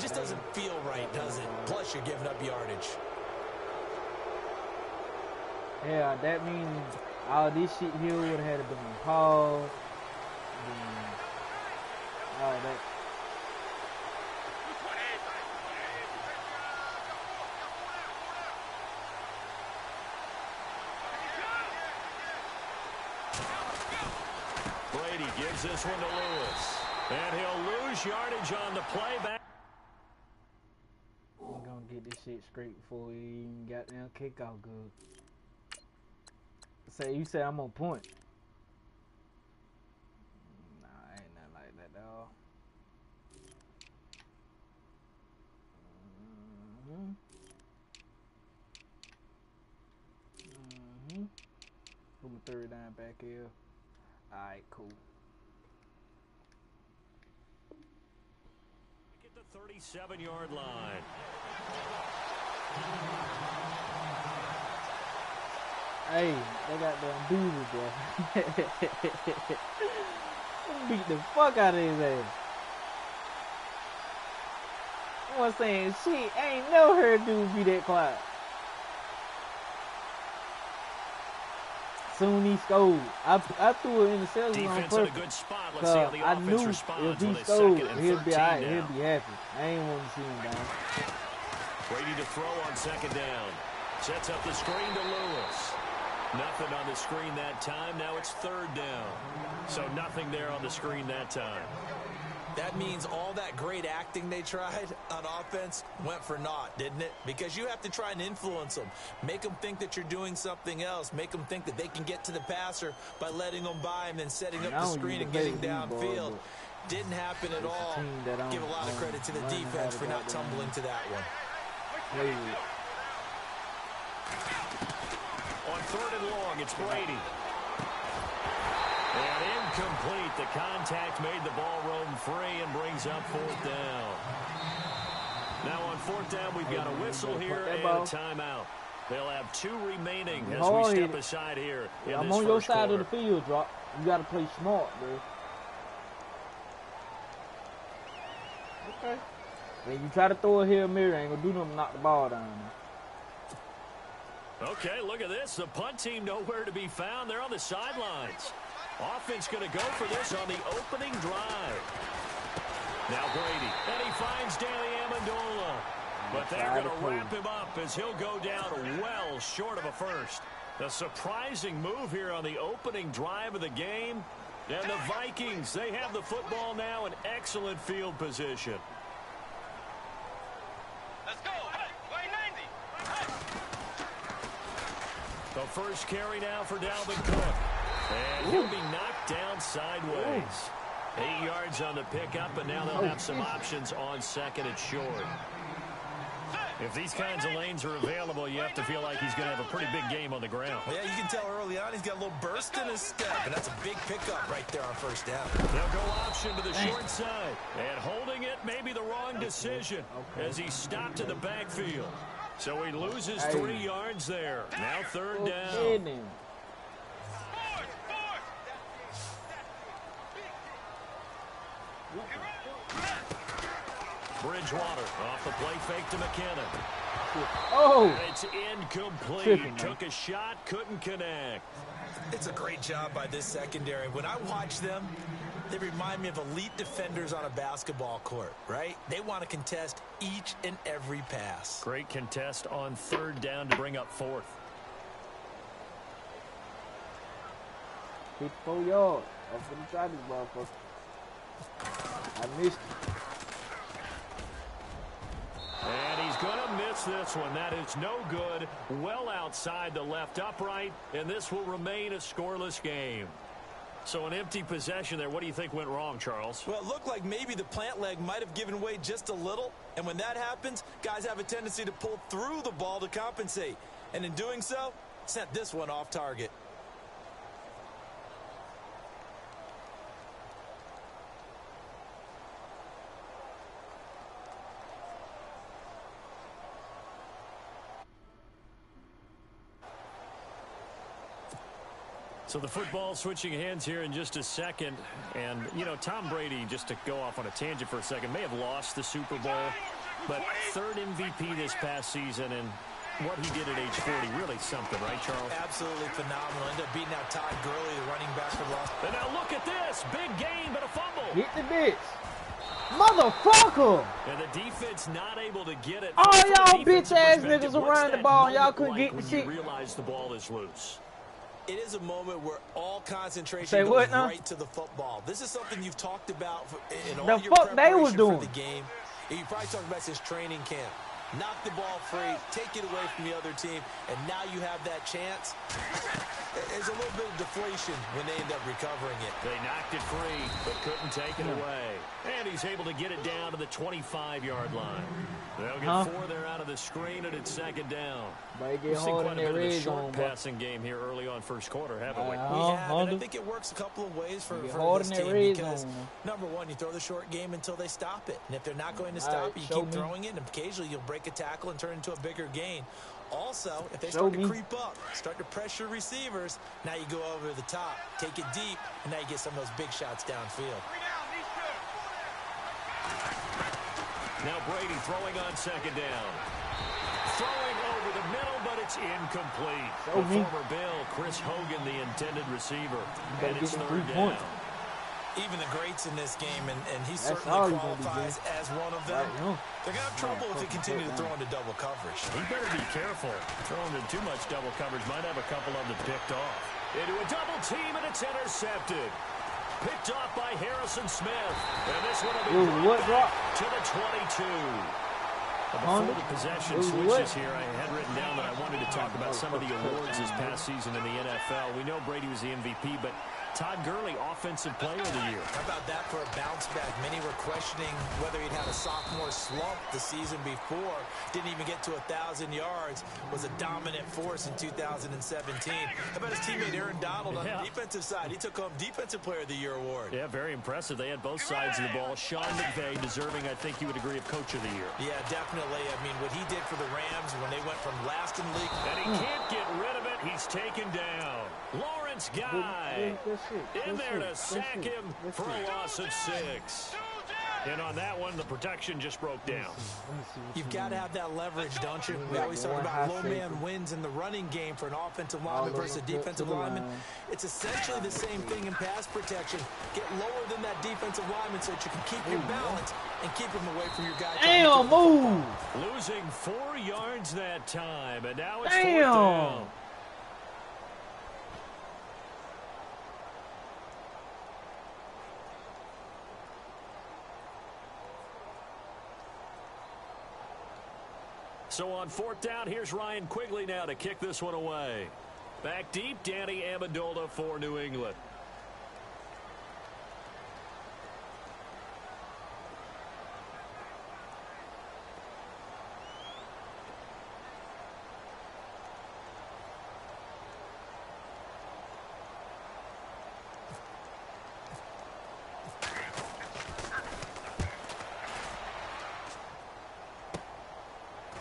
just doesn't feel right, does it? Plus, you're giving up yardage. Yeah, that means all this shit here would have had to been called. All that. Brady gives this one to Lewis. And he'll lose yardage on the playback. We're going to get this shit straight before we even got down kick out good. Say, you say I'm on point. Nah, ain't nothing like that, dog. Put my third down back here. Alright, cool. At the 37-yard line. Hey, they got them dudes, bro. Beat the fuck out of his ass. I was saying, shit, I ain't never heard dudes be that quiet. Soon he scored. I threw it in the cell on purpose. In a good spot. Let's see how the offense responds if he scored, he'll be alright. He'll be happy. I ain't want to see him down. Brady to throw on second down. Sets up the screen to Lewis. Nothing on the screen that time. Now it's third down. So nothing there on the screen that time. That means all that great acting they tried on offense went for naught, didn't it? Because you have to try and influence them. Make them think that you're doing something else. Make them think that they can get to the passer by letting them by and then setting up the screen and getting downfield. Didn't happen at all. Give a lot of credit to the defense for not tumbling to that one. On third and long, it's Brady. And incomplete. The contact made the ball roam free and brings up fourth down. Now on fourth down, we've got a whistle here and a timeout. They'll have 2 remaining as we step aside here. I'm on your side of the field, Drop. You got to play smart, bro. Okay. When you try to throw a Hail Mary, ain't going to do nothing, knock the ball down. Okay, look at this. The punt team nowhere to be found. They're on the sidelines. Offense going to go for this on the opening drive. Now Brady, and he finds Danny Amendola. But they're going to wrap him up as he'll go down well short of a first. A surprising move here on the opening drive of the game. And the Vikings, they have the football now in excellent field position. Let's go. The first carry now for Dalvin Cook. And he'll be knocked down sideways. 8 yards on the pickup, and now they'll have some options on second and short. If these kinds of lanes are available, you have to feel like he's going to have a pretty big game on the ground. Well, yeah, you can tell early on he's got a little burst in his step, and that's a big pickup right there on first down. They'll go option to the short side. And holding it may be the wrong decision as he stopped in the backfield. So he loses 3 yards there. Now third down. Bridgewater off the play fake to McKinnon. Oh! It's incomplete. Took a shot, couldn't connect. It's a great job by this secondary. When I watch them, they remind me of elite defenders on a basketball court, right? They want to contest each and every pass. Great contest on third down to bring up fourth. 54 yards. I'm going to try this motherfucker. I missed it. And he's going to miss this one. That is no good. Well outside the left upright, and this will remain a scoreless game. So an empty possession there. What do you think went wrong, Charles? Well, it looked like maybe the plant leg might have given way just a little. And when that happens, guys have a tendency to pull through the ball to compensate. And in doing so, sent this one off target. So the football switching hands here in just a second. And, you know, Tom Brady, just to go off on a tangent for a second, may have lost the Super Bowl. But third MVP this past season, and what he did at age 40, really something, right, Charles? Absolutely phenomenal. Ended up beating out Todd Gurley, the running back for Los. And now look at this. Big gain, but a fumble. Hit the bitch. Motherfucker! And the defense not able to get it. All y'all bitch-ass niggas around the ball. Y'all couldn't get the shit. You realize the ball is loose. It is a moment where all concentration goes right to the football. This is something you've talked about in all the your fuck they was doing for the game. You probably talked about since training camp. Knock the ball free, take it away from the other team, and now you have that chance. There's a little bit of deflation when they end up recovering it. They knocked it free, but couldn't take it away. And he's able to get it down to the 25-yard line. They'll get 4 there out of the screen, and it's second down. Get We've seen hard quite in a bit that of the red short zone, passing game here early on first quarter, haven't we? We have, and I think it works a couple of ways for this team because, number one, you throw the short game until they stop it. And if they're not going to stop it, you keep throwing it, and occasionally you'll break a tackle and turn it into a bigger gain. Also, if they start to creep up, start to pressure receivers, now you go over the top, take it deep, and now you get some of those big shots downfield. Now Brady throwing on second down. Throwing over the middle, but it's incomplete. The former Bill, Chris Hogan, the intended receiver. And it's third down. Even the greats in this game, and he certainly qualifies as one of them. They're going to have trouble if they continue to throw into double coverage. He better be careful. Throwing into too much double coverage might have a couple of them picked off. Into a double team, and it's intercepted. Picked off by Harrison Smith. And this one will be brought back to the 22. Before the possession switches here, I had written down that I wanted to talk about some of the awards this past season in the NFL. We know Brady was the MVP, but Todd Gurley, Offensive Player of the Year. How about that for a bounce back? Many were questioning whether he'd had a sophomore slump the season before. Didn't even get to 1,000 yards. Was a dominant force in 2017. How about his teammate Aaron Donald on the defensive side? He took home Defensive Player of the Year award. Yeah, very impressive. They had both sides of the ball. Sean McVay deserving, I think you would agree, of Coach of the Year. Yeah, definitely. I mean, what he did for the Rams when they went from last in the league. And he can't get rid of it. He's taken down. Lawrence Guy in there to sack him for a loss of 6. And on that one, the protection just broke down. You've got to have that leverage, don't you? We always talk about low man wins in the running game for an offensive lineman versus a defensive lineman. It's essentially the same thing in pass protection. Get lower than that defensive lineman so that you can keep your balance and keep him away from your guy. Damn, move! Losing 4 yards that time, and now it's 4th down. So on 4th down, here's Ryan Quigley now to kick this one away. Back deep, Danny Amendola for New England.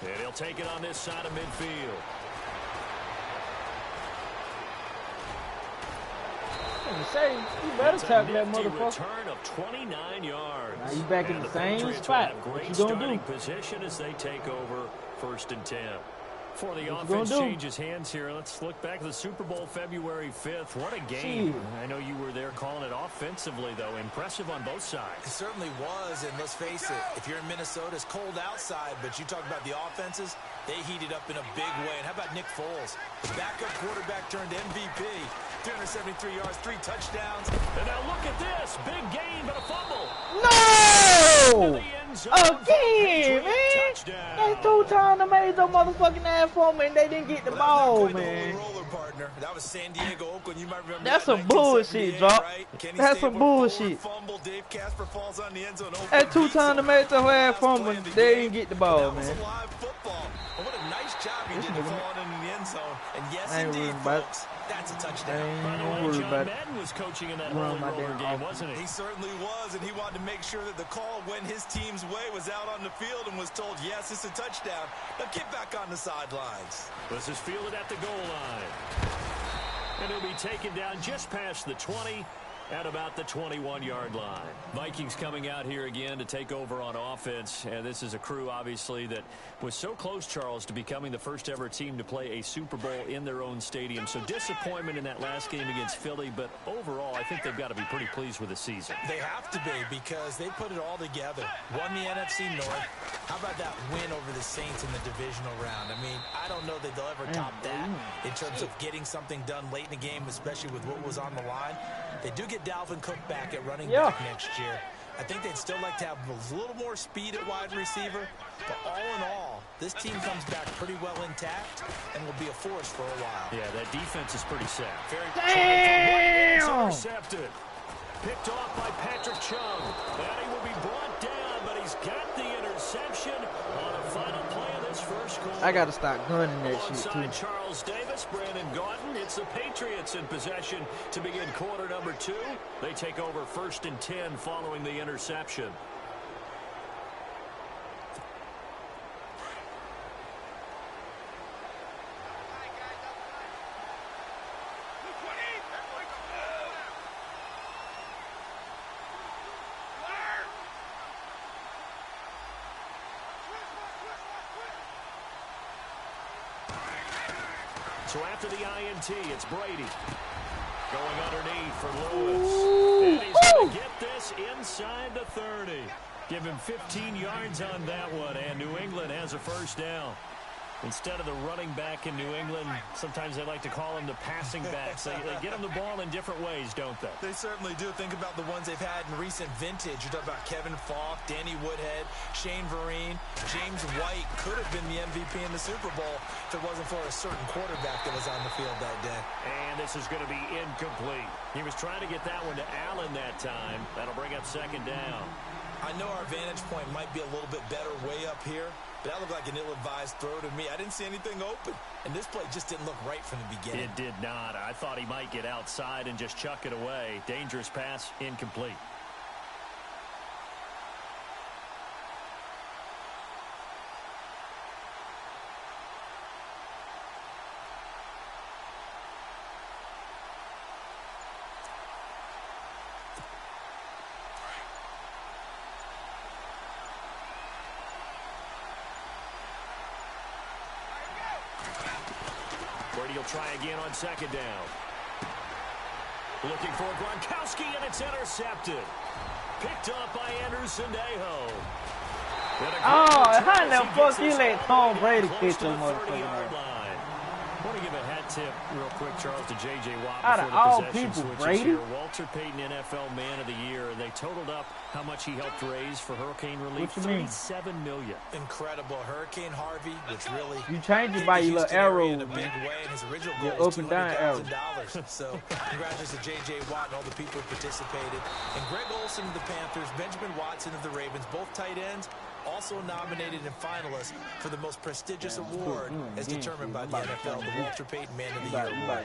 And he'll take it on this side of midfield. You better tackle that motherfucker. Return of 29 yards. Now you back in the same spot. Great What you gonna starting do? position as they take over 1st and 10. Before the offense changes hands here, let's look back to the Super Bowl February 5th. What a game. I know you were there calling it offensively, though. Impressive on both sides. It certainly was, and let's face it, if you're in Minnesota, it's cold outside, but you talk about the offenses, they heated up in a big way. And how about Nick Foles? The backup quarterback turned MVP. 373 yards, 3 touchdowns. And now look at this. Big gain, but a fumble. No! Again, man! They 2 times they made the motherfucking ass for me and they didn't get the ball, man. That was San Diego, Oakland. You might remember that's some bullshit, Drop. Right? That's some bullshit. Fumble, Dave Casper falls on the end zone. That 2 times they made the ass for me, they didn't get the ball, man. That was a live football. And what a nice job he did to fall in the end zone. And yes, indeed, folks, that's a touchdown. By the way, John Madden was coaching in that Holy Roller game, wasn't he? He certainly was, and he wanted to make sure that the call went his team's way, was out on the field and was told, yes, it's a touchdown. Now get back on the sidelines. This is fielded at the goal line. And he'll be taken down just past the 20 at about the 21-yard line. Vikings coming out here again to take over on offense. And this is a crew, obviously, that was so close, Charles, to becoming the first ever team to play a Super Bowl in their own stadium. So disappointment in that last game against Philly, but overall, I think they've got to be pretty pleased with the season. They have to be, because they put it all together. Won the NFC North. How about that win over the Saints in the divisional round? I mean, I don't know that they'll ever top that in terms of getting something done late in the game, especially with what was on the line. They do get Dalvin Cook back at running back next year. I think they'd still like to have a little more speed at wide receiver. But all in all, this team comes back pretty well intact and will be a force for a while. Yeah, that defense is pretty set. Damn! Intercepted. Picked off by Patrick Chung. And he will be brought down, but he's got the interception on a final play of this first quarter. I got to start gunning that shit, Alongside too. Charles Davis, Brandon Gaudin. It's the Patriots in possession to begin quarter number 2. They take over 1st and 10 following the interception. So after the INT, it's Brady. Going underneath for Lewis. And he's going to get this inside the 30. Give him 15 yards on that one, and New England has a first down. Instead of the running back in New England, sometimes they like to call them the passing backs. They get them the ball in different ways, don't they? They certainly do. Think about the ones they've had in recent vintage. You're talking about Kevin Falk, Danny Woodhead, Shane Vereen. James White could have been the MVP in the Super Bowl if it wasn't for a certain quarterback that was on the field that day. And this is going to be incomplete. He was trying to get that one to Allen that time. That'll bring up 2nd down. I know our vantage point might be a little bit better way up here, but that looked like an ill-advised throw to me. I didn't see anything open, and this play just didn't look right from the beginning. It did not. I thought he might get outside and just chuck it away. Dangerous pass, incomplete. Brady will try again on 2nd down. Looking for Gronkowski, and it's intercepted. Picked up by Anderson Dejo. Oh, how the fuck you let Tom Brady catch them motherfucker? I want to give a hat tip real quick, Charles, to J.J. Watt Out of before all the possession people, switches Brady? here. Walter Payton, NFL Man of the Year. They totaled up how much he helped raise for hurricane relief. What you mean? $37 million. Incredible. Hurricane Harvey, which really... You change it by your little arrow, in a big way, and his original goal your was up and down arrow. $200,000. So, congratulations to J.J. Watt and all the people who participated. And Greg Olsen of the Panthers, Benjamin Watson of the Ravens, both tight ends, also nominated and finalists for the most prestigious award as determined by the NFL, the Walter Payton Man of the Year award.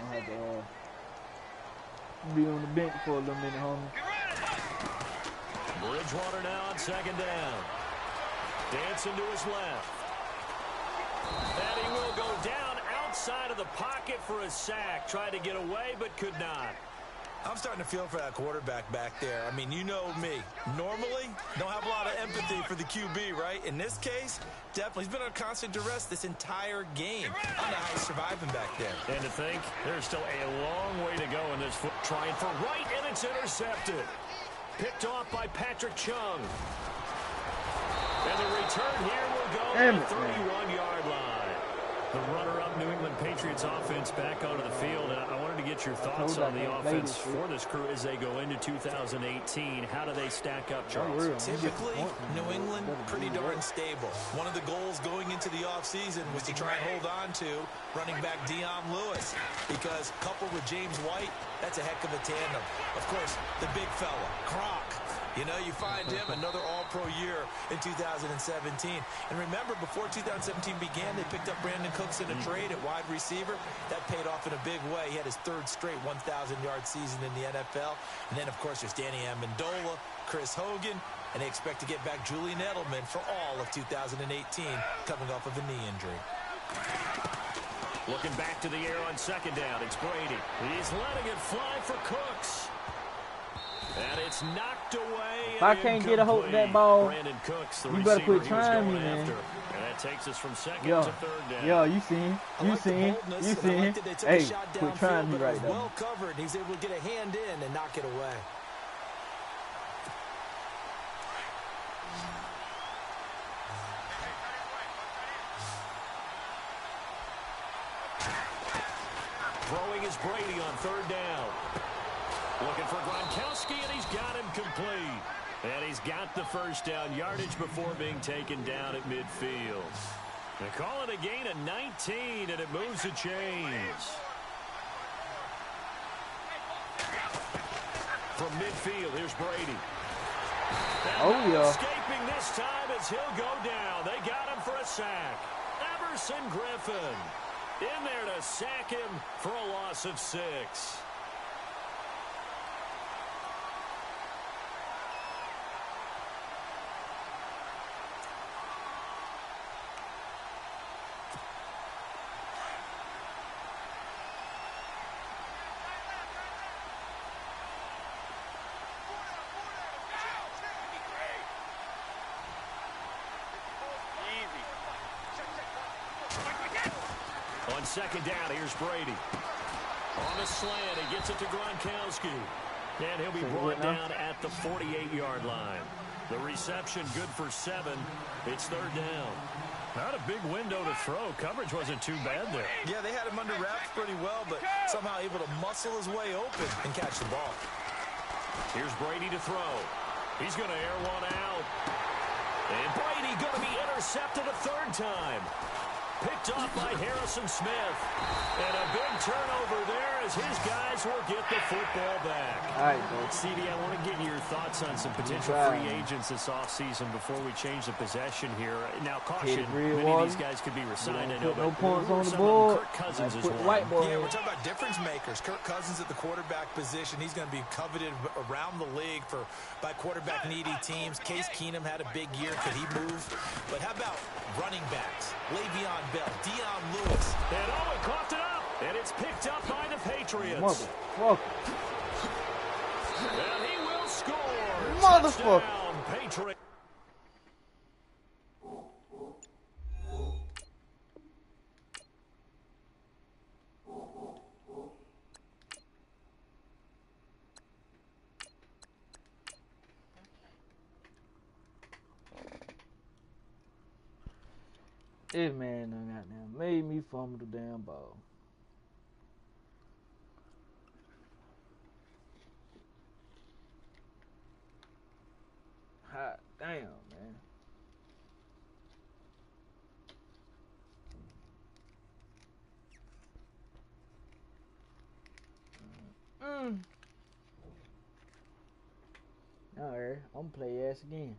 Be on the bench for a little minute, homie. Bridgewater now on 2nd down. Dancing to his left. And he will go down outside of the pocket for a sack. Tried to get away, but could not. I'm starting to feel for that quarterback back there. I mean, you know me. Normally, don't have a lot of empathy for the QB, right? In this case, definitely. He's been under constant duress this entire game. I don't know how he's surviving back there. And to think, there's still a long way to go in this foot. Trying for right, and it's intercepted. Picked off by Patrick Chung. And the return here will go to the 31-yard line. The runner-up New England Patriots offense back onto the field. And I wanted to get your thoughts on the offense for this crew as they go into 2018. How do they stack up, Charles? Typically, New England, pretty darn stable. One of the goals going into the offseason was to try and hold on to running back Dion Lewis, because coupled with James White, that's a heck of a tandem. Of course, the big fella, Gronk. You know, you find him another all-pro year in 2017. And remember, before 2017 began, they picked up Brandon Cooks in a trade at wide receiver. That paid off in a big way. He had his 3rd straight 1,000-yard season in the NFL. And then, of course, there's Danny Amendola, Chris Hogan, and they expect to get back Julian Edelman for all of 2018, coming off of a knee injury. Looking back to the air on 2nd down, it's Brady. He's letting it fly for Cooks. And it's knocked away. If I can't get a hold of that ball, Brandon Cooks, the you better receiver quit trying me, man. after. And that takes us from second Yo, to third down. yo, you seen? You seen? You seen? Hey, quit trying me right now. Well covered. He's able to get a hand in and knock it away. Throwing is Brady on third down. Looking for Gronkowski, and he's got him complete. And he's got the first down yardage before being taken down at midfield. They call it a gain of 19, and it moves the chains. From midfield, here's Brady. Oh, yeah. Escaping this time as he'll go down. They got him for a sack. Everson Griffin in there to sack him for a loss of 6. On second down, here's Brady. On the slant, he gets it to Gronkowski. And he'll be brought down at the 48-yard line. The reception good for 7. It's third down. Not a big window to throw. Coverage wasn't too bad there. Yeah, they had him under wraps pretty well, but somehow able to muscle his way open and catch the ball. Here's Brady to throw. He's going to air one out. And Brady going to be intercepted a third time. Picked off by Harrison Smith. And a big turnover there as his guys will get the football back. All right, folks. CD, I want to get your thoughts on some potential free agents this offseason before we change the possession here. Now, caution, many of these guys could be resigned. I know, no but points on the some board. Kirk Cousins is Put one. Yeah, we're talking about difference makers. Kirk Cousins at the quarterback position. He's going to be coveted around the league by quarterback-needy teams. Case Keenum had a big year. Could he move? But how about running backs? Le'Veon Bell, Dion Lewis. And Owen coughed it up. And it's picked up by the Patriots. Motherfucker. And he will score. Motherfucker. Touchdown, Patriots. This man done goddamn made me fumble the damn ball. Hot damn, man. Alright, I'm gonna play ass again.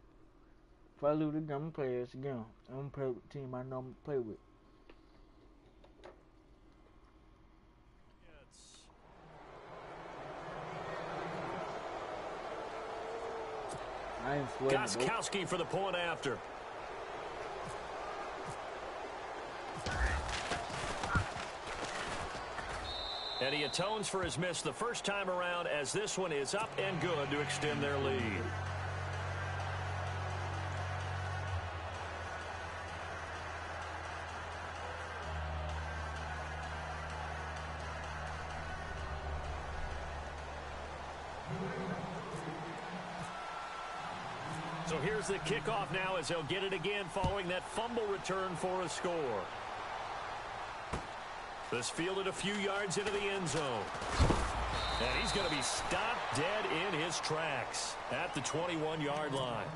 If I lose again, I'm gonna play ass again. I'm gonna play with the team I know I'm gonna play with. I ain't sweating. Gronkowski for the point after. And he atones for his miss the first time around as this one is up and good to extend their lead. So here's the kickoff now as they'll get it again following that fumble return for a score. This fielded a few yards into the end zone. And he's going to be stopped dead in his tracks at the 21-yard line.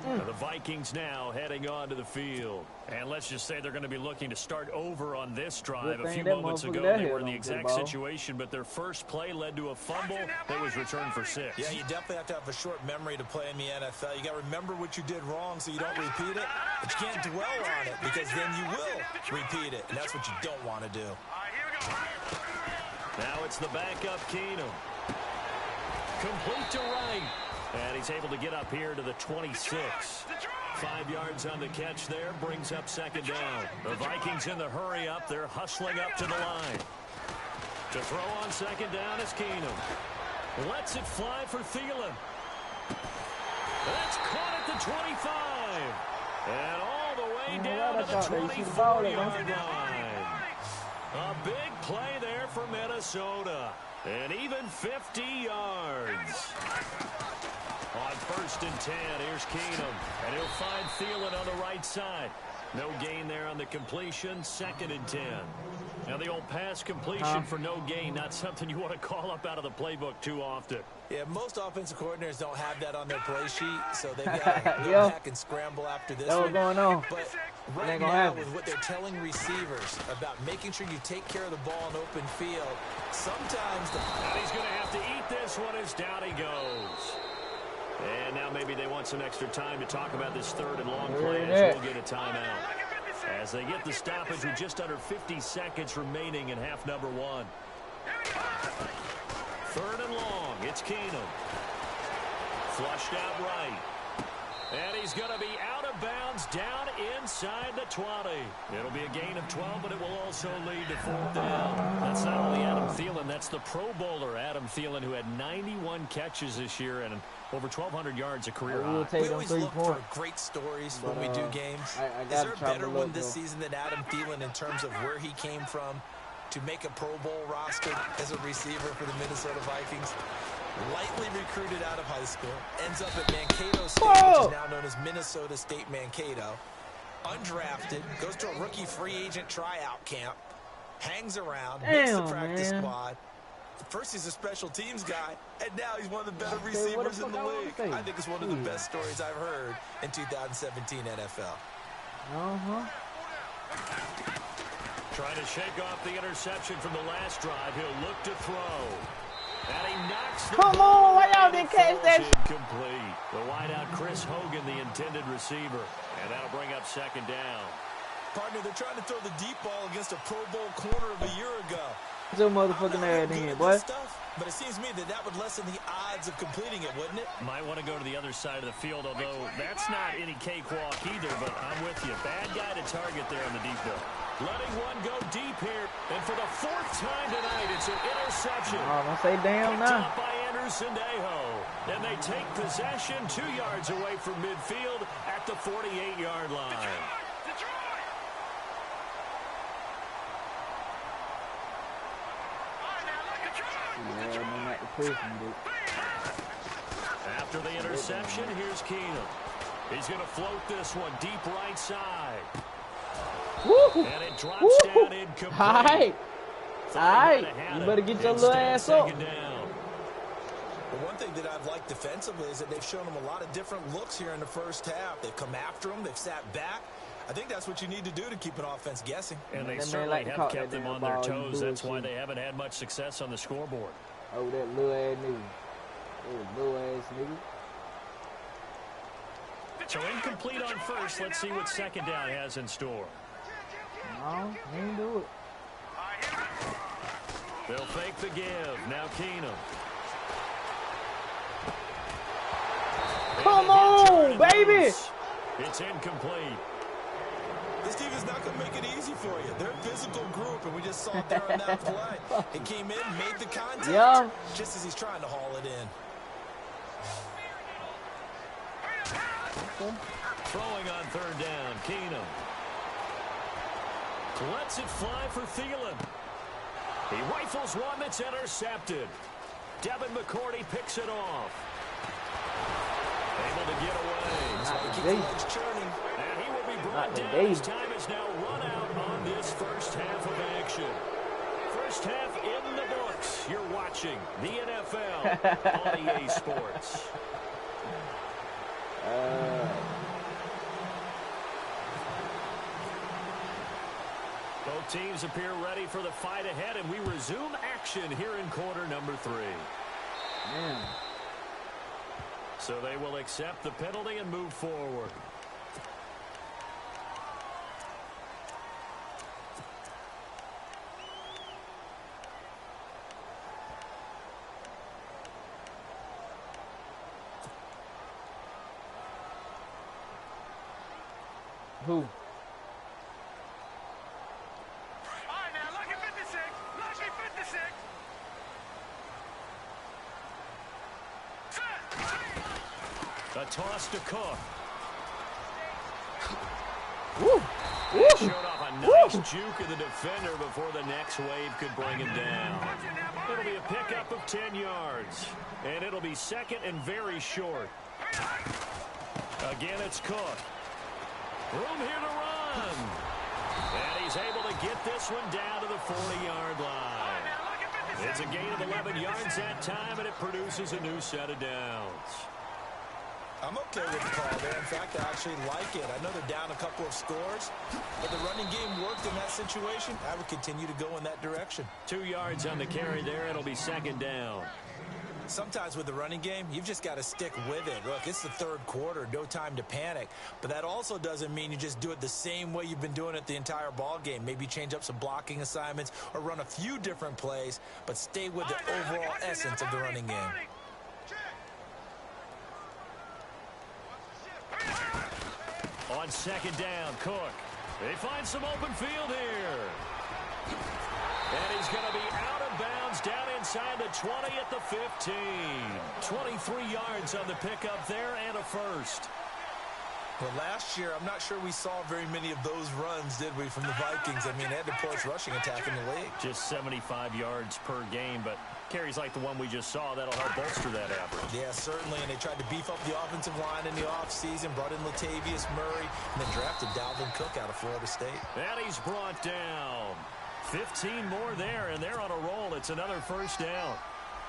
Now the Vikings now heading onto the field. And let's just say they're going to be looking to start over on this drive. A few moments ago, they were in the exact situation, but their first play led to a fumble that was returned for 6. Yeah, you definitely have to have a short memory to play in the NFL. You got to remember what you did wrong so you don't repeat it. But you can't dwell on it because then you will repeat it. And that's what you don't want to do. Now it's the backup Keenum. Complete to right. And he's able to get up here to the 26. 5 yards on the catch there. Brings up second down. The Vikings in the hurry up. They're hustling up to the line. To throw on second down is Keenum. Lets it fly for Thielen. That's caught at the 25. And all the way down to the 24-yard line. A big play there for Minnesota. And even 50 yards. On 1st and 10, here's Keenum. And he'll find Thielen on the right side. No gain there on the completion. 2nd and 10. Now the old pass completion for no gain, not something you want to call up out of the playbook too often. Yeah, most offensive coordinators don't have that on their play sheet, so they've got to go back and scramble after this. That's what's going on. But right now, with what they're telling receivers about making sure you take care of the ball in open field, sometimes and he's going to have to eat this one as down he goes. And now maybe they want some extra time to talk about this 3rd and long play as we'll get a timeout. As they get the stoppage with just under 50 seconds remaining in half number 1. 3rd and long. It's Keenum. Flushed out right. And he's going to be out of bounds down inside the 20. It'll be a gain of 12, but it will also lead to 4th down. That's not only Adam Thielen, that's the Pro Bowler Adam Thielen, who had 91 catches this year and over 1,200 yards, a career high. We always look for great stories when we do games. Is there a better one this season than Adam Thielen in terms of where he came from to make a Pro Bowl roster as a receiver for the Minnesota Vikings? Lightly recruited out of high school, ends up at Mankato State, which is now known as Minnesota State Mankato. Undrafted, goes to a rookie free agent tryout camp, hangs around, makes the practice squad. First he's a special teams guy, and now he's one of the better receivers in the league. I think it's one of the best stories I've heard in 2017 NFL. Trying to shake off the interception from the last drive. He'll look to throw. And he knocks the Come on, why y'all didn't catch that? Incomplete. The wideout Chris Hogan, the intended receiver. And that'll bring up 2nd down. Partner, they're trying to throw the deep ball against a Pro Bowl corner of a year ago. So motherfucking ass in, boy. But it seems to me that would lessen the odds of completing it, wouldn't it? Might want to go to the other side of the field, although that's not any cakewalk either, but I'm with you. Bad guy to target there on the deep ball. Letting one go deep here, and for the 4th time tonight, it's an interception. Oh, don't say damn now. Picked up by Anderson-Dejo. And they take possession 2 yards away from midfield at the 48-yard line. After the interception, here's Keenum. He's going to float this one deep right side. And it drops down incomplete. All right. You better get your little ass up. The one thing that I've liked defensively is that they've shown them a lot of different looks here in the first half. They've come after them. They've sat back. I think that's what you need to do to keep an offense guessing. And they certainly have kept them on their toes. That's why they haven't had much success on the scoreboard. Oh, that little ass nigga. Oh, little ass nigga. So incomplete on 1st. Let's see what 2nd down has in store. No, he didn't do it. They'll fake the give. Now Keenum. Come on, baby. It's incomplete. This team is not going to make it easy for you. They're a physical group, and we just saw it there on that play. He came in, made the contact, just as he's trying to haul it in. Throwing on 3rd down, Keenum. Lets it fly for Thielen. He rifles one that's intercepted. Devin McCourty picks it off. Able to get away. And he will be brought down. His time is now run out on this first half of action. First half in the books. You're watching the NFL on EA Sports. Both teams appear ready for the fight ahead, and we resume action here in quarter number 3. So they will accept the penalty and move forward. Who? A toss to Cook. Woo. He showed off a nice juke of the defender before the next wave could bring him down. It'll be a pickup of 10 yards. And it'll be second and very short. Again, it's Cook. Room here to run. And he's able to get this one down to the 40-yard line. It's a gain of 11 yards that time, and it produces a new set of downs. I'm okay with the call there. In fact, I actually like it. I know they're down a couple of scores, but the running game worked in that situation. I would continue to go in that direction. 2 yards on the carry there. It'll be second down. Sometimes with the running game, you've just got to stick with it. Look, it's the third quarter, no time to panic. But that also doesn't mean you just do it the same way you've been doing it the entire ball game. Maybe change up some blocking assignments or run a few different plays, but stay with the overall essence of the running game. On second down, Cook. They find some open field here. And he's going to be out of bounds down inside the 20 at the 15. 23 yards on the pickup there and a first. Well, last year, I'm not sure we saw very many of those runs, did we, from the Vikings? I mean, they had the poorest rushing attack in the league. Just 75 yards per game, but carries like the one we just saw, that'll help bolster that average. Yeah, certainly, and they tried to beef up the offensive line in the offseason, brought in Latavius Murray, and then drafted Dalvin Cook out of Florida State. And he's brought down. 15 more there, and they're on a roll. It's another first down.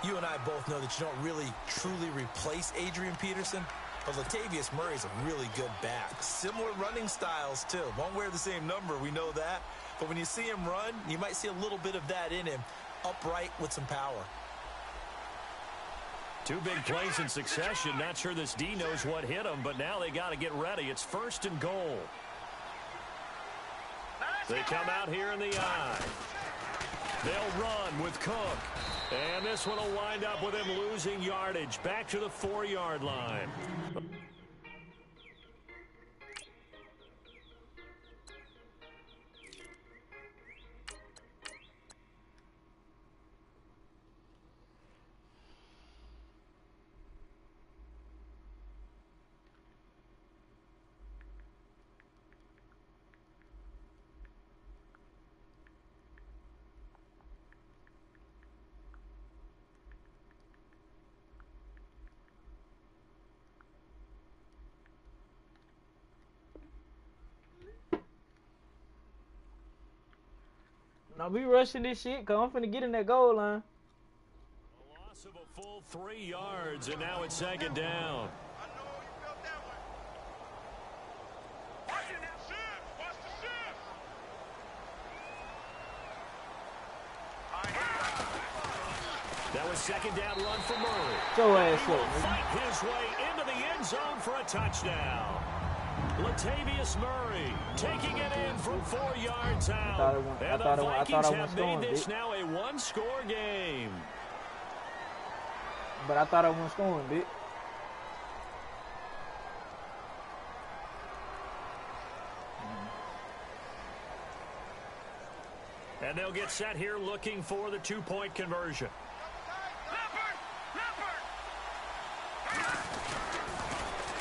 You and I both know that you don't really, truly replace Adrian Peterson, but Latavius Murray's a really good back. Similar running styles, too. Won't wear the same number, we know that. But when you see him run, you might see a little bit of that in him, upright with some power. 2 big plays in succession. Not sure this D knows what hit him, but now they got to get ready. It's first and goal. They come out here in the eye. They'll run with Cook. And this one will wind up with him losing yardage back to the 4-yard line. Now be rushing this shit, cause I'm finna get in that goal line. A loss of a full 3 yards, and now it's second down. That was second down run for Murray. Go ahead, He will fight his way into the end zone for a touchdown. Latavius Murray taking it in from 4 yards out. And the Vikings have made this now a 1-score game. But I thought I wasn't scoring, bitch. And they'll get set here looking for the 2-point conversion.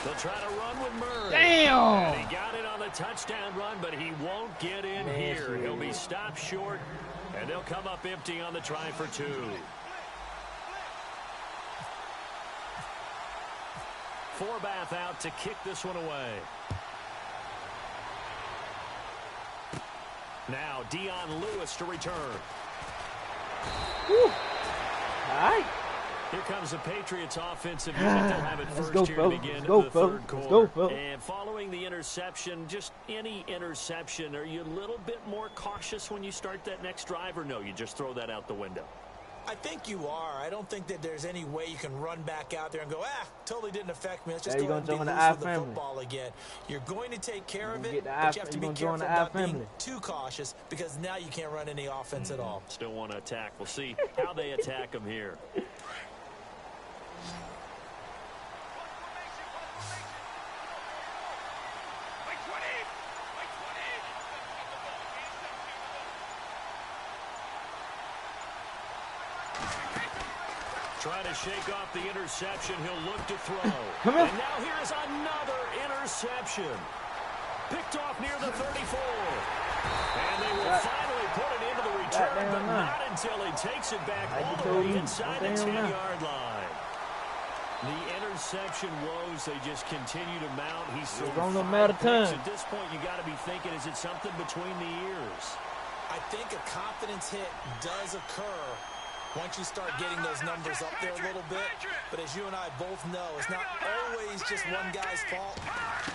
They'll try to run with Murray. Damn! And he got it on the touchdown run, but he won't get in here. He'll be stopped short, and they'll come up empty on the try for 2. Forbath out to kick this one away. Now Dion Lewis to return. Whew. All right. Here comes the Patriots offensive unit. They'll have it first go, here fellas. to begin Let's go, the fellas. third quarter. Let's go, fellas. And following the interception, just any interception, are you a little bit more cautious when you start that next drive, or no, you just throw that out the window? I think you are. I don't think that there's any way you can run back out there and go, totally didn't affect me. Let's just go ahead and be loose with the football again. You're going to take care of it, but you have to be careful about being too cautious because now you can't run any offense at all. Still want to attack. We'll see how they attack them here. trying to shake off the interception. He'll look to throw. Come on. And now here's another interception. Picked off near the 34. And they will finally put it into the return, but not until he takes it back all the way inside the 10-yard line. The interception woes, they just continue to mount. He's so at this point, you got to be thinking, is it something between the ears? I think a confidence hit does occur once you start getting those numbers up there a little bit. But as you and I both know, it's not always just one guy's fault.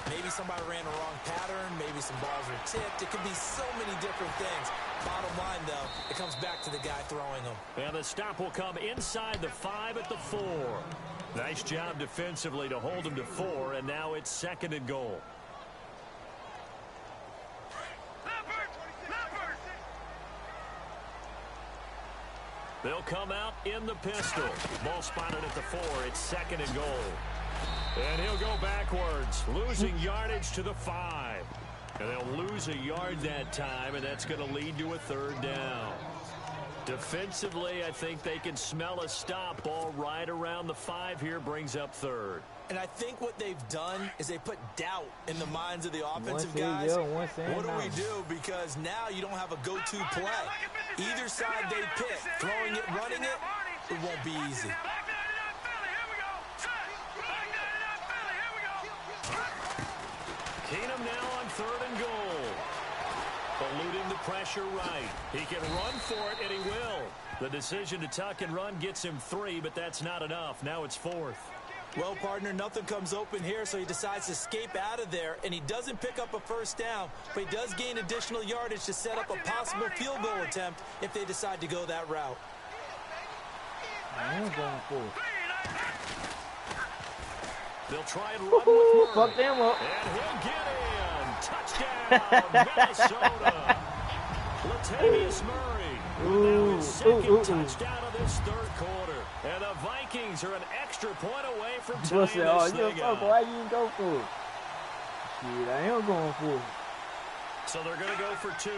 Maybe somebody ran the wrong pattern. Maybe some balls were tipped. It could be so many different things. Bottom line, though, it comes back to the guy throwing them. And the stop will come inside the 5 at the 4. Nice job defensively to hold him to 4, and now it's 2nd and goal. They'll come out in the pistol. Ball spotted at the 4. It's 2nd and goal. And he'll go backwards, losing yardage to the 5. And they'll lose a yard that time, and that's going to lead to a 3rd down. Defensively, I think they can smell a stop. Ball right around the 5 here brings up 3rd. And I think what they've done is they put doubt in the minds of the offensive guys. What do we do? Because now you don't have a go-to play. Either side they pick, throwing it, running it, it won't be easy. Keenum now on 3rd and goal. Eluding the pressure right. He can run for it, and he will. The decision to tuck and run gets him 3, but that's not enough. Now it's 4th. Well, partner, nothing comes open here, so he decides to escape out of there, and he doesn't pick up a 1st down, but he does gain additional yardage to set up a possible field goal attempt if they decide to go that route. I am going for it. They'll try and run with Murray. Fuck them up. And he'll get in. Touchdown, Minnesota. Latavius Murray. Now his 2nd touchdown of this 3rd quarter. And the Vikings are an extra point away from tying this thing up. Why you didn't go for it? Shit, I am going for it. So they're going to go for 2.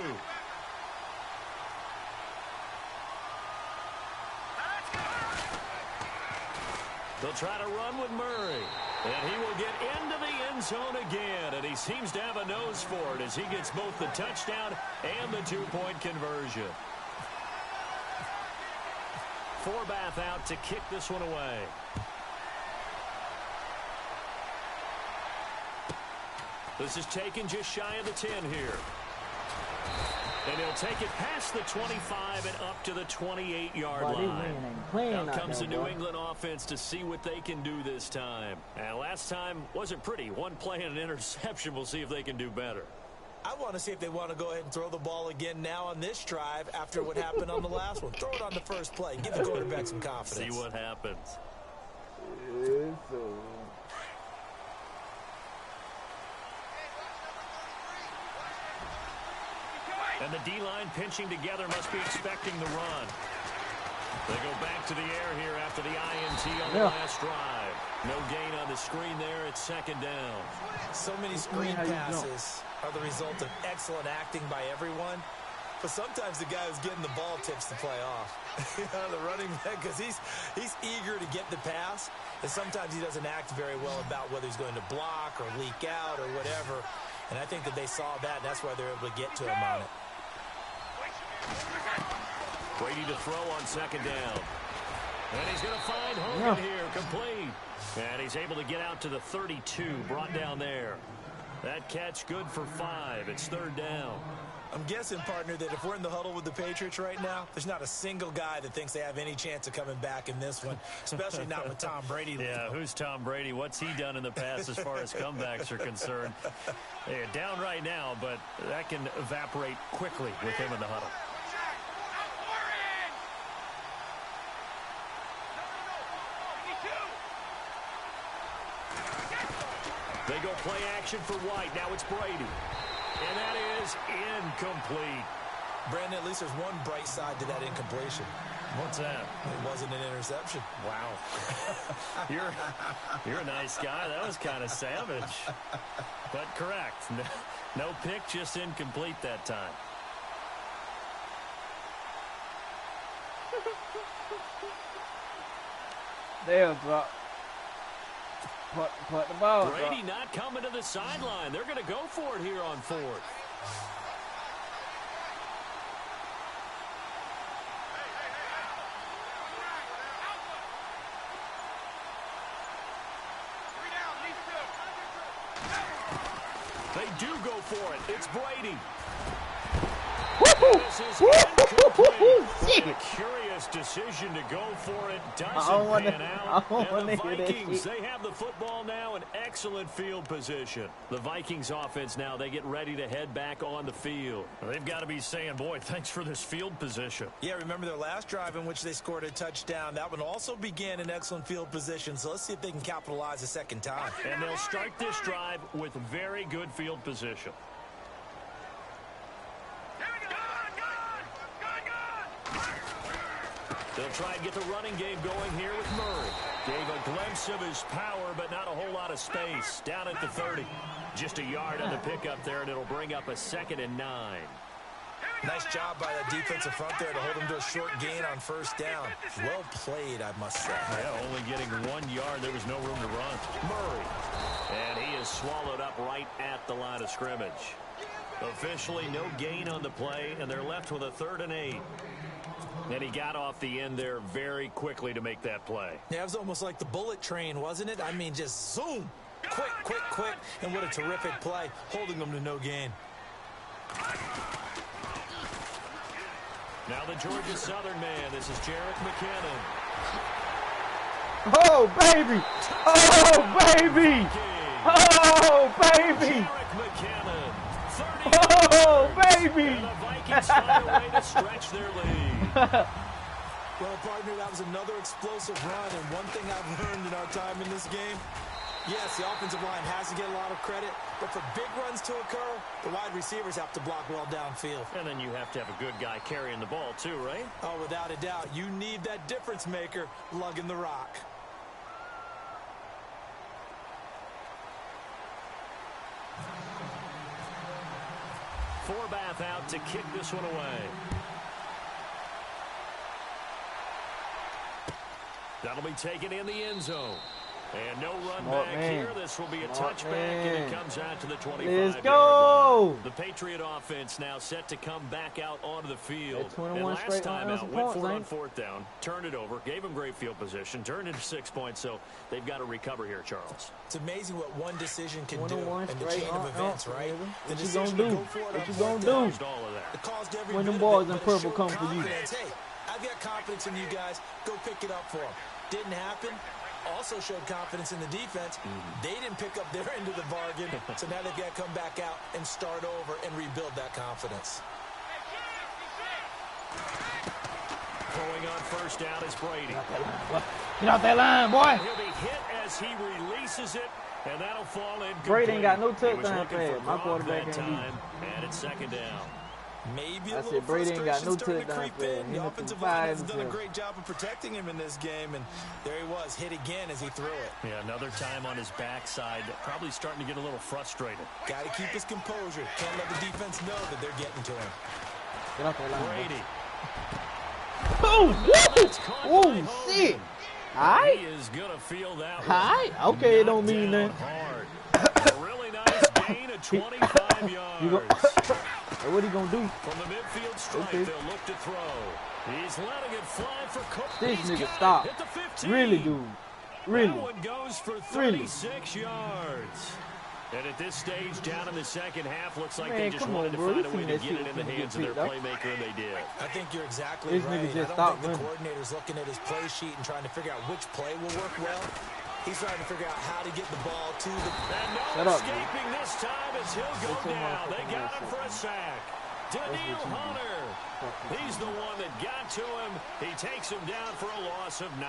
They'll try to run with Murray. And he will get into the end zone again. And he seems to have a nose for it as he gets both the touchdown and the 2-point conversion. Forbath out to kick this one away. This is taken just shy of the 10 here. And he'll take it past the 25 and up to the 28-yard line. Out comes the New England offense to see what they can do this time. And last time wasn't pretty. One play and an interception. We'll see if they can do better. I want to see if they want to go ahead and throw the ball again now on this drive after what happened on the last one. Throw it on the first play. Give the quarterback some confidence. See what happens. And the D-line pinching together must be expecting the run. They go back to the air here after the INT on the last drive. No gain on the screen there. It's 2nd down. So many screen passes are the result of excellent acting by everyone. But sometimes the guy who's getting the ball tips the play off. The running back, because he's eager to get the pass. And sometimes he doesn't act very well about whether he's going to block or leak out or whatever. And I think that they saw that, and that's why they're able to get to him on it. Brady to throw on 2nd down. And he's going to find Hogan here, complete. And he's able to get out to the 32, brought down there. That catch good for 5. It's 3rd down. I'm guessing, partner, that if we're in the huddle with the Patriots right now, there's not a single guy that thinks they have any chance of coming back in this one, especially not with Tom Brady. Yeah, who's Tom Brady? What's he done in the past as far as comebacks are concerned? They're down right now, but that can evaporate quickly with him in the huddle. They go play action for White. Now it's Brady. And that is incomplete. Brandon, at least there's one bright side to that incompletion. What's that? It wasn't an interception. Wow. You're a nice guy. That was kind of savage. But correct. No pick, just incomplete that time. They'll drop. Put the ball. Brady not coming to the sideline. They're going to go for it here on 4th. They do go for it. It's Brady. This is incomplete. A curious decision to go for it. Doesn't pan out. And the Vikings, they have the football now in excellent field position. The Vikings offense now, they get ready to head back on the field. They've got to be saying, boy, thanks for this field position. Yeah, remember their last drive in which they scored a touchdown. That one also began in excellent field position. So let's see if they can capitalize a second time. And they'll start this drive with very good field position. They'll try and get the running game going here with Murray. Gave a glimpse of his power, but not a whole lot of space. Down at the 30. Just a yard on the pickup there, and it'll bring up a 2nd and 9. Nice job by that defensive front there to hold them to a short gain on 1st down. Well played, I must say. Yeah, only getting 1 yard. There was no room to run. Murray. And he is swallowed up right at the line of scrimmage. Officially, no gain on the play, and they're left with a 3rd and 8. And he got off the end there very quickly to make that play. Yeah, it was almost like the bullet train, wasn't it? I mean, just zoom. Quick, quick, quick. And what a terrific play, holding them to no gain. Now the Georgia Southern man. This is Jarek McKinnon. Oh, baby. Oh, baby. Oh, baby. Jarek McKinnon. Oh, baby. And the Vikings find a way to stretch their lead. Well, partner, that was another explosive run, and one thing I've learned in our time in this game, yes, the offensive line has to get a lot of credit, but for big runs to occur, the wide receivers have to block well downfield. And then you have to have a good guy carrying the ball too, right? Oh, without a doubt. You need that difference maker lugging the rock. Forbath out to kick this one away. That'll be taken in the end zone. And no run back here. This will be a touchback, and it comes out to the 25-yard Let's go. line. The Patriot offense now set to come back out onto the field. And last time out, went for it on 4th down, turned it over, gave them great field position, turned into 6 points, so they've got to recover here, Charles. It's amazing what one decision can do in the chain of events, right? The what you gonna do? What you gonna do? All of that. When them boys in purple come for you. Hey, I've got confidence in you guys. Go pick it up for them. Didn't happen. Also showed confidence in the defense. They didn't pick up their end of the bargain, so now they've got to come back out and start over and rebuild that confidence. Throwing on 1st down is Brady. Get off that line, boy. He'll be hit as he releases it, and that'll fall in. Brady ain't got no touchdown pass. My quarterback ain't time, and it's 2nd down. Maybe I said Brady ain't got no touchdown pass. The offensive line has done a great job of protecting him in this game, and there he was, hit again as he threw it. Yeah, another time on his backside, probably starting to get a little frustrated. Got to keep his composure. Can't let the defense know that they're getting to him. Get off that line. Brady. Oh, shit. All He is going to feel that one. right. Okay, it don't mean nothing. Hard. A really nice gain of 25 yards. What he gonna do? From the midfield stripe, they'll look to throw. He's letting it fly for Cook. This nigga stop. Hit the 15. Really, dude. Really. That one goes for 36 yards. And at this stage, down in the second half, looks like they just wanted to find a way to get it in the hands of their playmaker, and they did. I think you're exactly right. I don't think the coordinator's looking at his play sheet and trying to figure out which play will work well. He's trying to figure out how to get the ball to the... And no escaping this time as he'll go down. They got him for a sack. Daniil Hunter. He's the one that got to him. He takes him down for a loss of 9.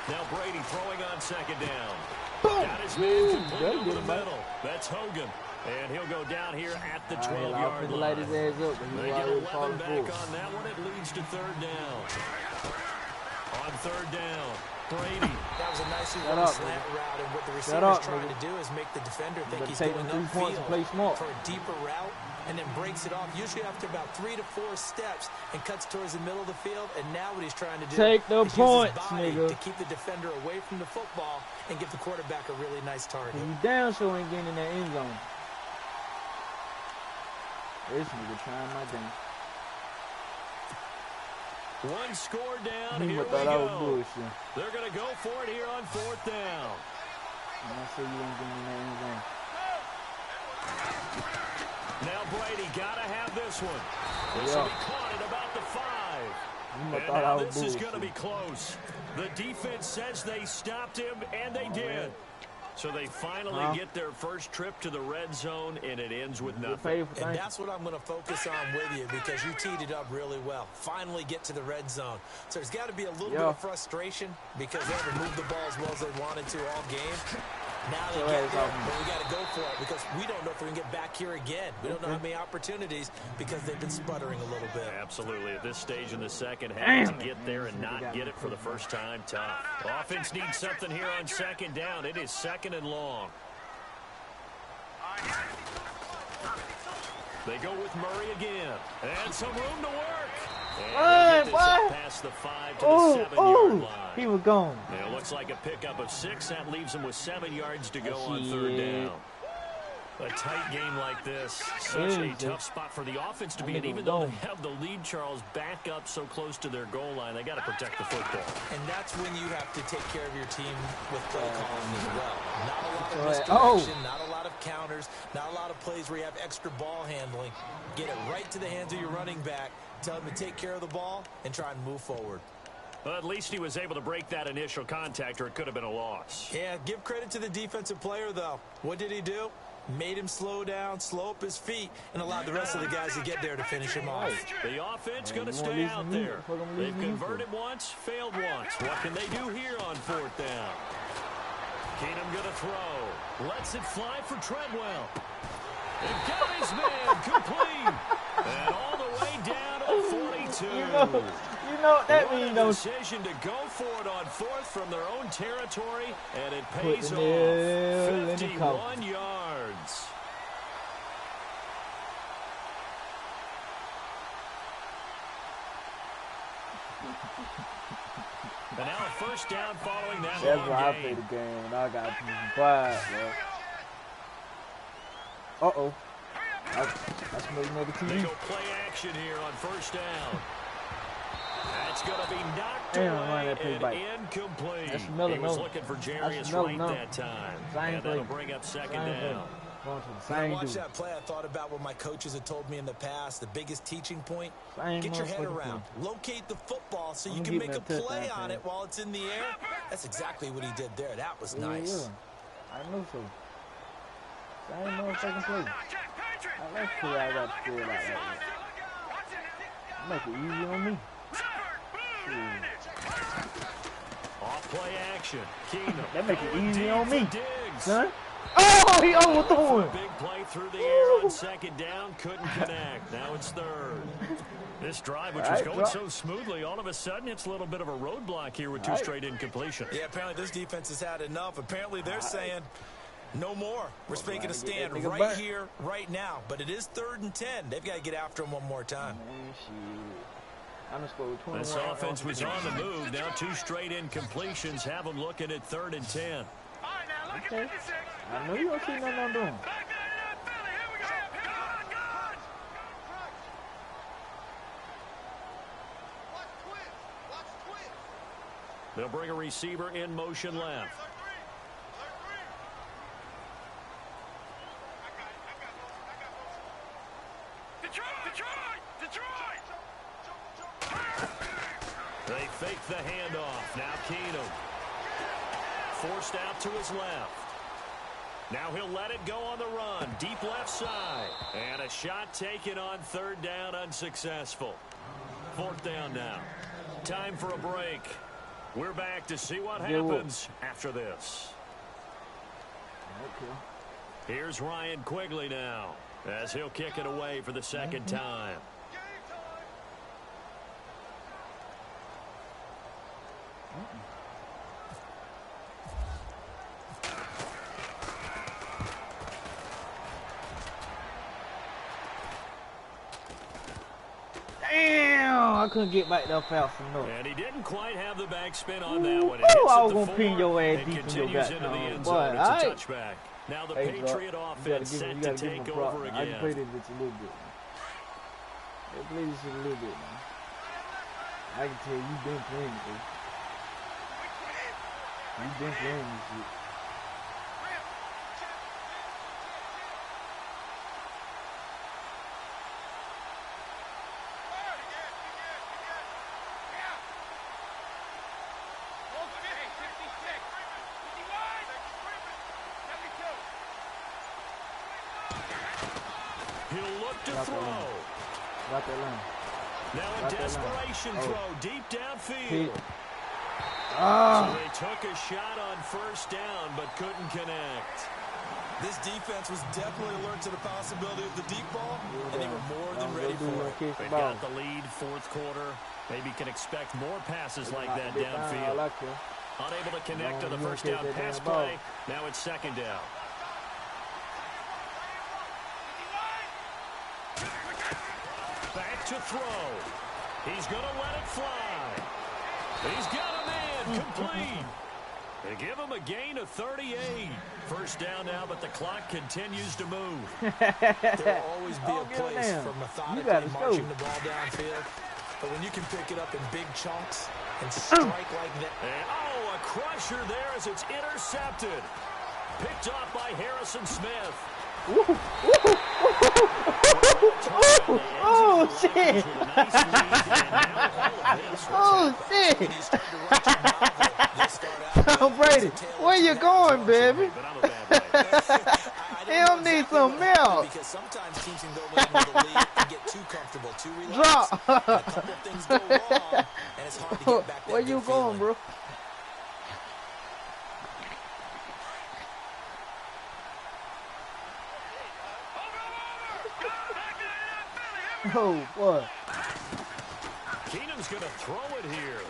Now Brady throwing on 2nd down. Got his man complete over the middle. That's Hogan. And he'll go down here at the 12-yard line. Light his ass up, They get 11 back on that one. It leads to 3rd down. On 3rd down, Brady. That was a nicely run slant route, and what the receiver's trying to do is make the defender think he's going upfield for a deeper route, and then breaks it off, usually after about 3 to 4 steps, and cuts towards the middle of the field. And now what he's trying to do is use his body to keep the defender away from the football and give the quarterback a really nice target. You damn sure ain't getting in that end zone. This nigga trying my game. One score down, here we go. They're going to go for it here on 4th down. I say you ain't getting in that end zone. Now Brady got to have this one. This will be caught at about the 5. And now this is going to be close. The defense says they stopped him, and they did. So they finally get their first trip to the red zone, and it ends with nothing. And that's what I'm going to focus on with you, because you teed it up really well. Finally get to the red zone. So there's got to be a little bit of frustration because they haven't moved the ball as well as they wanted to all game. Now they get there, but we got to go for it because we don't know if we can get back here again. We don't know how many opportunities because they've been sputtering a little bit. Absolutely. At this stage in the second half, to get there and not get it for the first time, tough. Offense needs something here on 2nd down. It is 2nd and long. They go with Murray again. And some room to work. And past the 5 to the 7-yard line. He was gone. It looks like a pickup of 6. That leaves him with 7 yards to go on 3rd down. A tight game like this, such a tough spot for the offense to be in. Even though they have the lead, Charles, back up so close to their goal line, they got to protect the football. And that's when you have to take care of your team with play calling as well. Not a lot of misdirection, not a lot of counters, not a lot of plays where you have extra ball handling. Get it right to the hands of your running back. Tell him to take care of the ball and try and move forward. Well, at least he was able to break that initial contact, or it could have been a loss. Yeah, give credit to the defensive player, though. What did he do? Made him slow down, slow up his feet, and allowed the rest of the guys to get there to finish him off. The offense going to stay out there. They've converted once, failed once. What can they do here on 4th down? Keenum going to throw. Lets it fly for Treadwell. And got his man complete. And all the way down to 42. You know what that means, though. Decision to go for it on 4th from their own territory, and it pays off. 51 yards. And now a 1st down following that. That's why I play the game, and I got some quiet, bro. Uh-oh. That's another team. They go play action here on 1st down. That's going to be knocked away and incomplete. He was looking for Jarius Wright that time. And that'll bring up 2nd down. When I watched that play, I thought about what my coaches had told me in the past. The biggest teaching point, get your head around. Locate the football so you can make a play on it while it's in the air. That's exactly what he did there. That was nice. I know so. I didn't know if I can play. I like to I got to feel like that. Make it easy on me. Off play action. Keenum. That make it easy on me, son. Oh, he overthrew him. Big play through the air on 2nd down. Couldn't connect. Now it's 3rd. This drive, which was going so smoothly, all of a sudden it's a little bit of a roadblock here with 2 straight incompletions. Yeah, apparently this defense has had enough. Apparently they're saying no more. We're making a stand right here, right now. But it is 3rd and 10. They've got to get after him one more time. This offense was on the move. Now 2 straight incompletions have them looking at 3rd and 10. Okay. I know you don't see nothing I'm doing. They'll bring a receiver in motion left. They fake the handoff. Now Keenum. Forced out to his left. Now he'll let it go on the run. Deep left side. And a shot taken on 3rd down, unsuccessful. 4th down now. Time for a break. We're back to see what happens after this. Here's Ryan Quigley now, as he'll kick it away for the 2nd time. couldn't get back there fast enough. And he didn't quite have the backspin on that one. I was going to pin your ass deep in your goddamn boy. It's a touchback. Now the Patriot offense set to take over again. I can play this bitch a little bit, man. I play this shit a little bit, man. I can tell you been playing it, bro. You been playing this shit. He'll look to throw. Got that line. Now a desperation throw deep downfield. Ah. So they took a shot on first down, but couldn't connect. This defense was definitely alert to the possibility of the deep ball, and they were more than ready for it. They got the lead, fourth quarter. Maybe can expect more passes like that downfield. Unable to connect to the first down pass play. Now it's second down. Back to throw. He's going to let it fly. He's got a man complete. They give him a gain of 38. First down now, but the clock continues to move. There will always be a place for methodically marching the ball downfield. But when you can pick it up in big chunks and strike like that. And, a crusher there as it's intercepted. Picked off by Harrison Smith. Oh, shit. Oh, shit. Tom Brady, where you going, baby? He don't need some milk. Because sometimes teams can go into the lead and get too comfortable, too relaxed. Drop. A couple of things go wrong, and it's hard to get back. Where you going, bro? Oh, boy. Keenum's going to throw it here.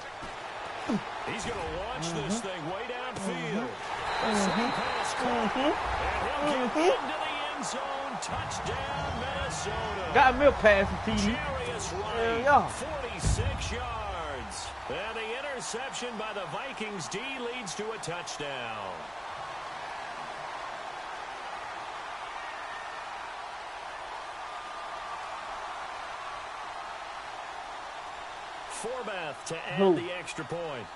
He's going to launch this thing way downfield. And he'll get into the end zone. Touchdown, Minnesota. Got a milk pass from TD. Jarius Wright, 46 yards. And the interception by the Vikings D leads to a touchdown. Forbath to add the extra point.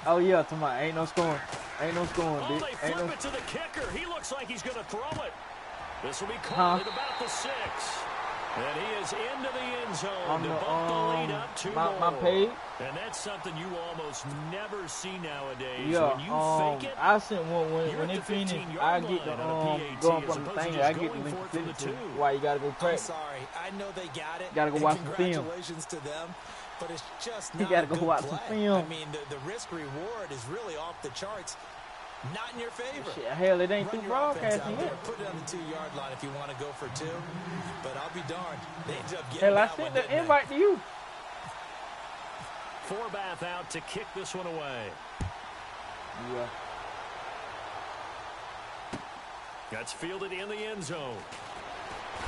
Oh, yeah, tomorrow. Ain't no scoring. Ain't no scoring, dude. They flip it to the kicker. He looks like he's going to throw it. This will be caught at about the 6. And he is into the end zone to bump the lead up 2 more. My page. And that's something you almost never see nowadays. Yeah, when you fake it, I sent one when it finished. I get the go up on the thing. I get the link to finish it. Why you gotta go practice? I'm sorry, I know they got it. Gotta go watch the film. Congratulations to them, but it's just not you gotta go a good watch play. the film. I mean, the risk reward is really off the charts. Not in your favor. Shit, hell, it ain't through broadcasting yet. Put it on the 2-yard line if you want to go for 2. But I'll be darned. They ended up getting hell, I that sent one, the invite to you. Forbath out to kick this one away. Yeah. That's fielded in the end zone.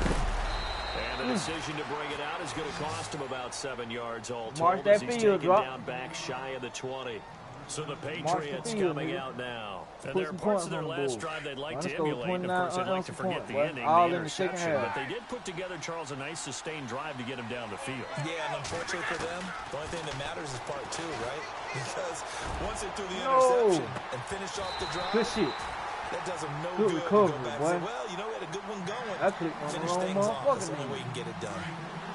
And the decision to bring it out is going to cost him about 7 yards all told as he's taken down back shy of the 20. So the Patriots coming out now. And there are parts of their last drive they'd like to emulate. And of course, they'd like to forget the ending, the interception. But they did put together, Charles, a nice sustained drive to get him down the field. Yeah, and unfortunately for them, the only thing that matters is part 2, right? Because once they threw the interception and finished off the drive, good shit. That does them no good good recovery, to go back boy. and say, well, you know, we had a good one going. I clicked on finish the things wrong off. That's the motherfucker. only way you can get it done.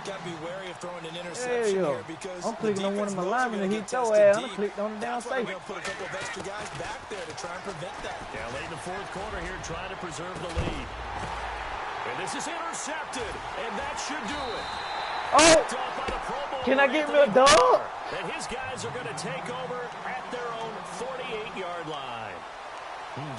Got to be wary of throwing an interception here because I'm clicking on one of my linemen and he throw ass. I'm clicked on the down safe. We're going to put a couple of extra guys back there to try and prevent that. Yeah, late in the fourth quarter here, trying to preserve the lead. And this is intercepted, and that should do it. Oh, can I get me a dog? And his guys are going to take over at their own 48-yard line.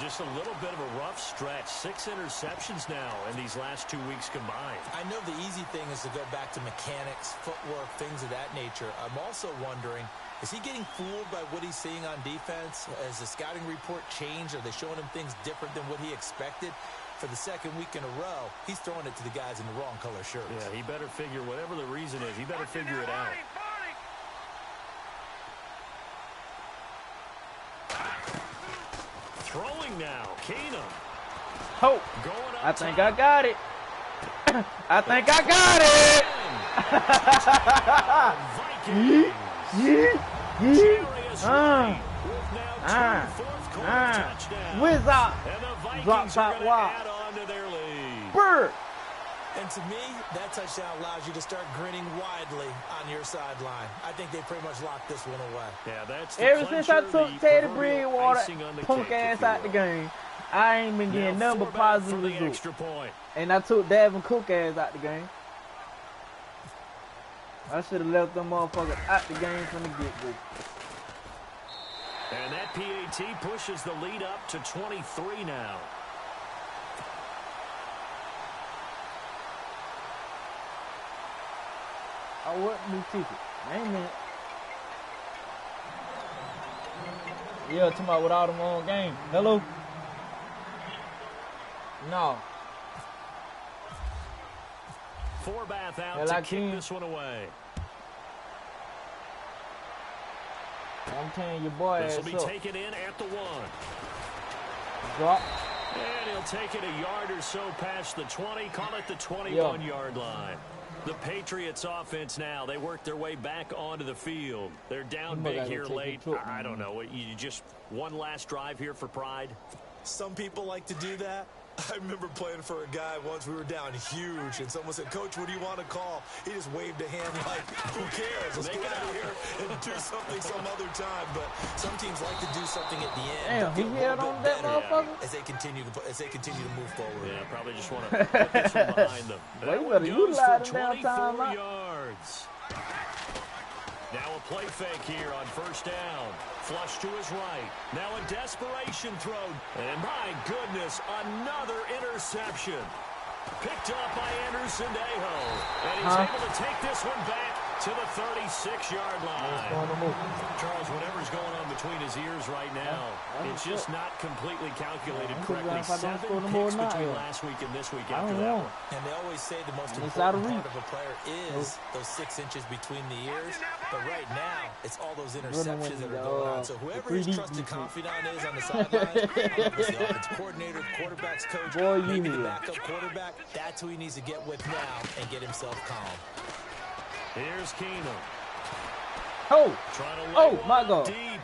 Just a little bit of a rough stretch. 6 interceptions now in these last 2 weeks combined. I know the easy thing is to go back to mechanics, footwork, things of that nature. I'm also wondering, is he getting fooled by what he's seeing on defense? Has the scouting report changed? Are they showing him things different than what he expected? for the second week in a row, he's throwing it to the guys in the wrong color shirts. Yeah, he better figure, whatever the reason is, he better figure it out. Throwing now, Keenum. Oh, I think I got it. I think I got it. Wizard. Drop top wide. Bird. And to me, that touchdown allows you to start grinning widely on your sideline. I think they pretty much locked this one away. Yeah, that's ever since I took Teddy Bridgewater punk ass out the game, I ain't been getting nothing but positive results. And I took Davin Cook ass out the game. I should have left them motherfuckers out the game from the get-go. And that PAT pushes the lead up to 23 now. Oh, what new ticket? Amen. Yeah, talking about with all them on game. Hello? No. Forbath out to kick this one away. I'm telling your boy, this will be taken in at the 1. Drop. And he'll take it a yard or so past the 20. Call it the 21-yard line. The Patriots offense now, they work their way back onto the field. They're down big here late. I don't know. You just one last drive here for pride? Some people like to do that. I remember playing for a guy once. We were down huge, and someone said, "Coach, what do you want to call?" He just waved a hand like, "Who cares? Let's get out of here and do something some other time." But some teams like to do something at the end. Damn, he held on that motherfucker as they continue to move forward. Yeah, probably just want to put this one behind them. Well, you better utilize them down 24 yards. Now a play fake here on first down. Flush to his right. Now a desperation throw. And my goodness, another interception. Picked up by Anderson Dejo. And he's able to take this one back to the 36-yard line. Charles, whatever's going on between his ears right now, it's just not completely calculated correctly. 7 picks between last week and this week after that one. And they always say the most important part of a player is those 6 inches between the ears. But right now, it's all those interceptions that are going on. So whoever his trusted confidant is on the sidelines, the offensive coordinator, the quarterback's coach, maybe the backup quarterback, that's who he needs to get with now and get himself calm. Here's Keenum. Oh, my God. Deep.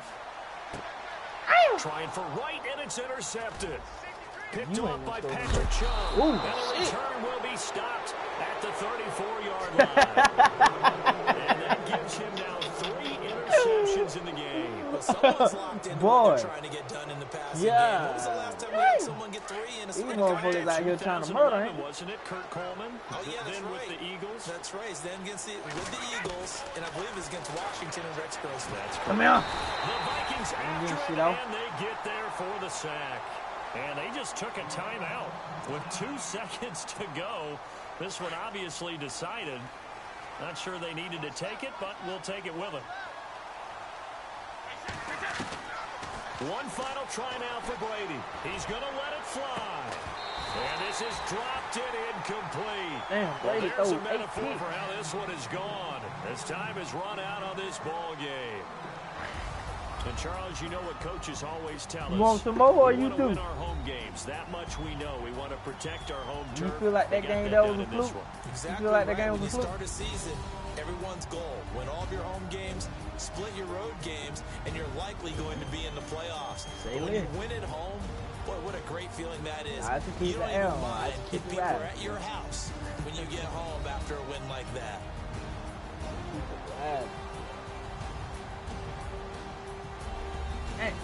Trying for right, and it's intercepted. Picked up by Patrick Chung. And the return will be stopped at the 34-yard line. And that gives him now 3 interceptions in the game. Well, someone's locked into what they're trying to get done in the passing game. When was the last time we had someone get 3 in a sprint? These motherfuckers out here trying to murder him. Wasn't it Kurt Coleman? Oh, yeah, that's then right. with the Eagles. That's right. Then with the Eagles, and I believe it's against Washington and Rex Grossman. That's correct. Come here. The Vikings after it, and they get there for the sack. And they just took a timeout with 2 seconds to go. This one obviously decided. Not sure they needed to take it, but we'll take it with them. One final try now for Brady. He's going to let it fly. And this is dropped it incomplete. Damn, Brady there's a metaphor for how this one is gone. As time has run out on this ball game. And Charles, you know what coaches always tell us. You want some more or you do? We want to win our home games. That much we know. We want to protect our home turf. You feel like that game that was a fluke? Exactly. You feel like that game was a fluke? Start a season, everyone's goal: win all of your home games, split your road games, and you're likely going to be in the playoffs. But when you win at home, boy, what a great feeling that is. I have to keep you don't the even L. mind if people right. are at your house when you get home after a win like that. Right. Hey,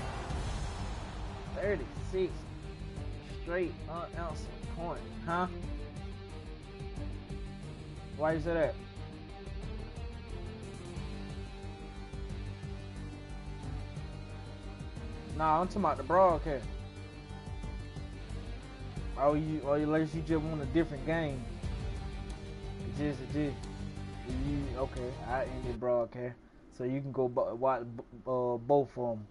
36 straight unanswered points, huh? Why you say that? Nah, I'm talking about the broadcast. Oh, unless you just want a different game. It just. Okay, I ended broadcast, so you can go watch both of them.